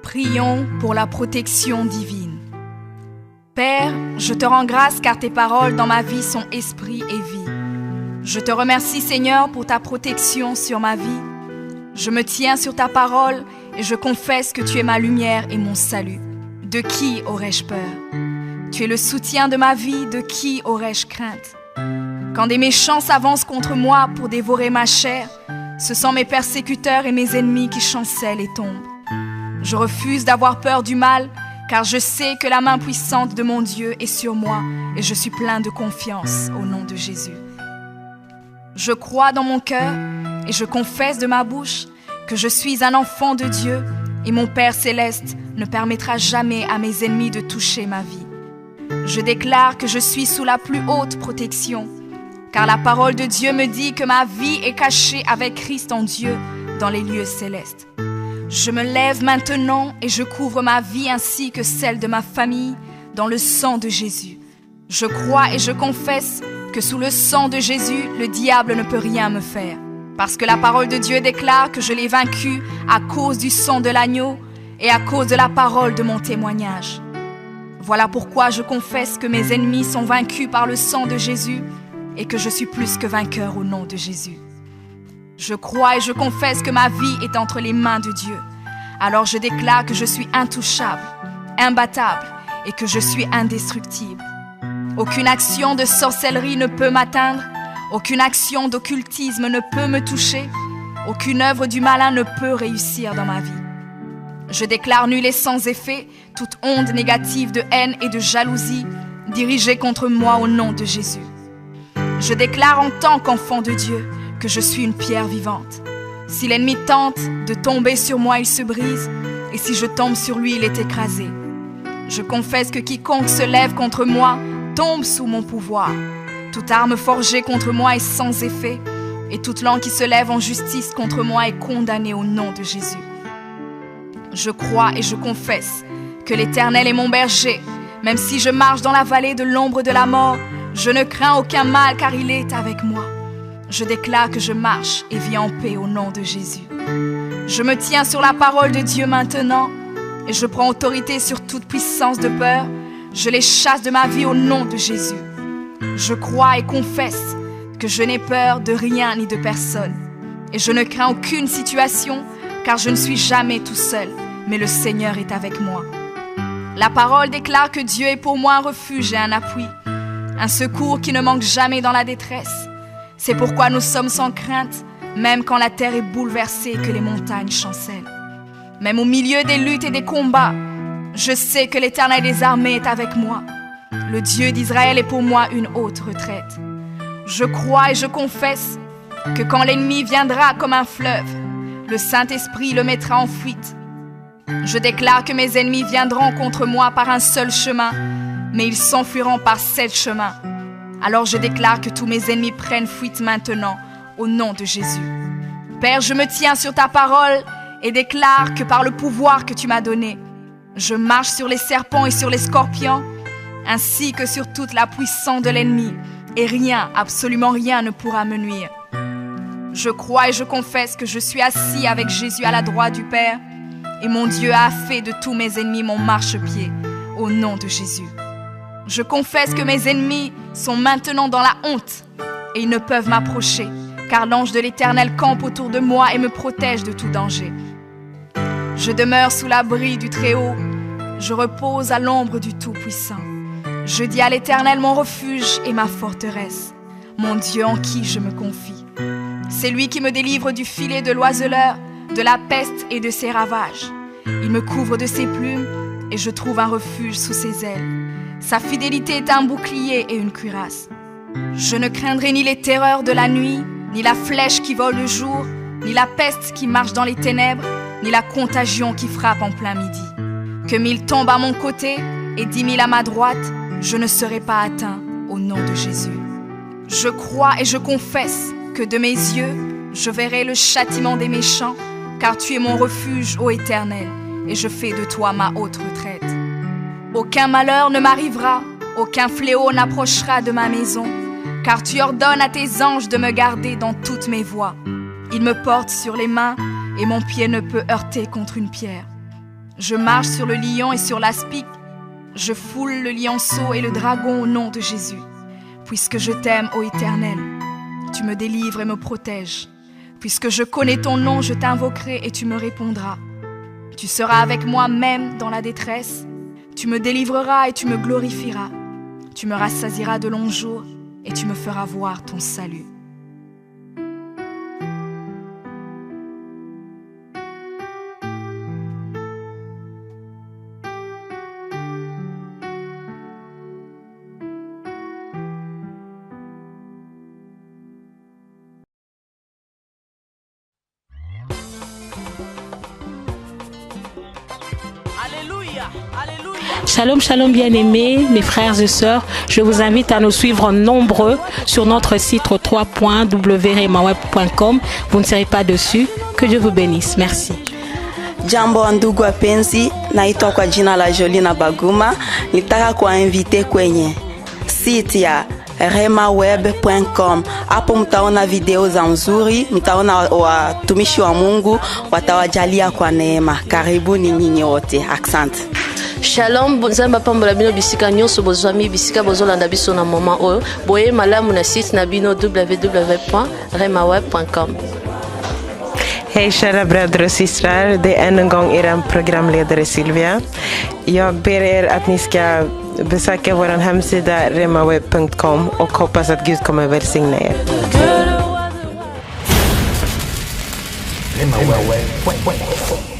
Prions pour la protection divine. Père, je te rends grâce car tes paroles dans ma vie sont esprit et vie. Je te remercie Seigneur pour ta protection sur ma vie. Je me tiens sur ta parole et je confesse que tu es ma lumière et mon salut. De qui aurais-je peur? Tu es le soutien de ma vie, de qui aurais-je crainte? Quand des méchants s'avancent contre moi pour dévorer ma chair, ce sont mes persécuteurs et mes ennemis qui chancellent et tombent. Je refuse d'avoir peur du mal, car je sais que la main puissante de mon Dieu est sur moi et je suis plein de confiance au nom de Jésus. Je crois dans mon cœur et je confesse de ma bouche que je suis un enfant de Dieu et mon Père céleste ne permettra jamais à mes ennemis de toucher ma vie. Je déclare que je suis sous la plus haute protection, car la parole de Dieu me dit que ma vie est cachée avec Christ en Dieu dans les lieux célestes. Je me lève maintenant et je couvre ma vie ainsi que celle de ma famille dans le sang de Jésus. Je crois et je confesse que sous le sang de Jésus, le diable ne peut rien me faire. Parce que la parole de Dieu déclare que je l'ai vaincu à cause du sang de l'agneau et à cause de la parole de mon témoignage. Voilà pourquoi je confesse que mes ennemis sont vaincus par le sang de Jésus et que je suis plus que vainqueur au nom de Jésus. Je crois et je confesse que ma vie est entre les mains de Dieu. Alors je déclare que je suis intouchable, imbattable et que je suis indestructible. Aucune action de sorcellerie ne peut m'atteindre, aucune action d'occultisme ne peut me toucher, aucune œuvre du malin ne peut réussir dans ma vie. Je déclare nul et sans effet toute onde négative de haine et de jalousie dirigée contre moi au nom de Jésus. Je déclare en tant qu'enfant de Dieu que je suis une pierre vivante. Si l'ennemi tente de tomber sur moi, il se brise, et si je tombe sur lui, il est écrasé. Je confesse que quiconque se lève contre moi tombe sous mon pouvoir. Toute arme forgée contre moi est sans effet, et toute langue qui se lève en justice contre moi est condamnée au nom de Jésus. Je crois et je confesse que l'Éternel est mon berger. Même si je marche dans la vallée de l'ombre de la mort, je ne crains aucun mal car il est avec moi. Je déclare que je marche et vis en paix au nom de Jésus. Je me tiens sur la parole de Dieu maintenant et je prends autorité sur toute puissance de peur. Je les chasse de ma vie au nom de Jésus. Je crois et confesse que je n'ai peur de rien ni de personne. Et je ne crains aucune situation car je ne suis jamais tout seul, mais le Seigneur est avec moi. La parole déclare que Dieu est pour moi un refuge et un appui, un secours qui ne manque jamais dans la détresse. C'est pourquoi nous sommes sans crainte, même quand la terre est bouleversée et que les montagnes chancellent. Même au milieu des luttes et des combats, je sais que l'Éternel des armées est avec moi. Le Dieu d'Israël est pour moi une haute retraite. Je crois et je confesse que quand l'ennemi viendra comme un fleuve, le Saint-Esprit le mettra en fuite. Je déclare que mes ennemis viendront contre moi par un seul chemin, mais ils s'enfuiront par 7 chemins. Alors je déclare que tous mes ennemis prennent fuite maintenant, au nom de Jésus. Père, je me tiens sur ta parole et déclare que par le pouvoir que tu m'as donné, je marche sur les serpents et sur les scorpions, ainsi que sur toute la puissance de l'ennemi, et rien, absolument rien ne pourra me nuire. Je crois et je confesse que je suis assis avec Jésus à la droite du Père, et mon Dieu a fait de tous mes ennemis mon marchepied, au nom de Jésus. Je confesse que mes ennemis sont maintenant dans la honte et ils ne peuvent m'approcher, car l'ange de l'Éternel campe autour de moi et me protège de tout danger. Je demeure sous l'abri du Très-Haut, je repose à l'ombre du Tout-Puissant. Je dis à l'Éternel mon refuge et ma forteresse, mon Dieu en qui je me confie. C'est lui qui me délivre du filet de l'oiseleur, de la peste et de ses ravages. Il me couvre de ses plumes et je trouve un refuge sous ses ailes. Sa fidélité est un bouclier et une cuirasse. Je ne craindrai ni les terreurs de la nuit, ni la flèche qui vole le jour, ni la peste qui marche dans les ténèbres, ni la contagion qui frappe en plein midi. Que 1000 tombent à mon côté et 10 000 à ma droite, je ne serai pas atteint au nom de Jésus. Je crois et je confesse que de mes yeux, je verrai le châtiment des méchants, car tu es mon refuge, ô Éternel, et je fais de toi ma haute retraite. Aucun malheur ne m'arrivera, Aucun fléau n'approchera de ma maison, car tu ordonnes à tes anges de me garder dans toutes mes voies. Ils me portent sur les mains et mon pied ne peut heurter contre une pierre. Je marche sur le lion et sur l'aspic. Je foule le lionceau et le dragon au nom de Jésus. Puisque je t'aime, ô Éternel, tu me délivres et me protèges. Puisque je connais ton nom, je t'invoquerai et tu me répondras. Tu seras avec moi même dans la détresse. Tu me délivreras et tu me glorifieras. Tu me rassasieras de longs jours et tu me feras voir ton salut. Shalom, shalom bien-aimés, mes frères et sœurs. Je vous invite à nous suivre nombreux sur notre site www.remaweb.com. Vous ne serez pas dessus. Que Dieu vous bénisse. Merci. Jambo ndugu wapenzi, naitwa kwa jina la Jolina Baguma. Nitaka kuwainvite kwenye site ya remaweb.com. Hapo mtaona video za nzuri, mtaona watumishi wa Mungu, watawajalia kwa neema. Karibuni nyinyi wote. Asante. Shalom, bonzamba pambola bino bisika nyonso bozwami bisika bozolanda biso na moment oyo. Boye malamu na site na bino www.remaweb.com. Hej kära bröder och systrar, det är än en gång er programledare Sylvia. Jag ber er att ni ska besöka vår hemsida remaweb.com och hoppas att Gud kommer välsigna er. remaweb.com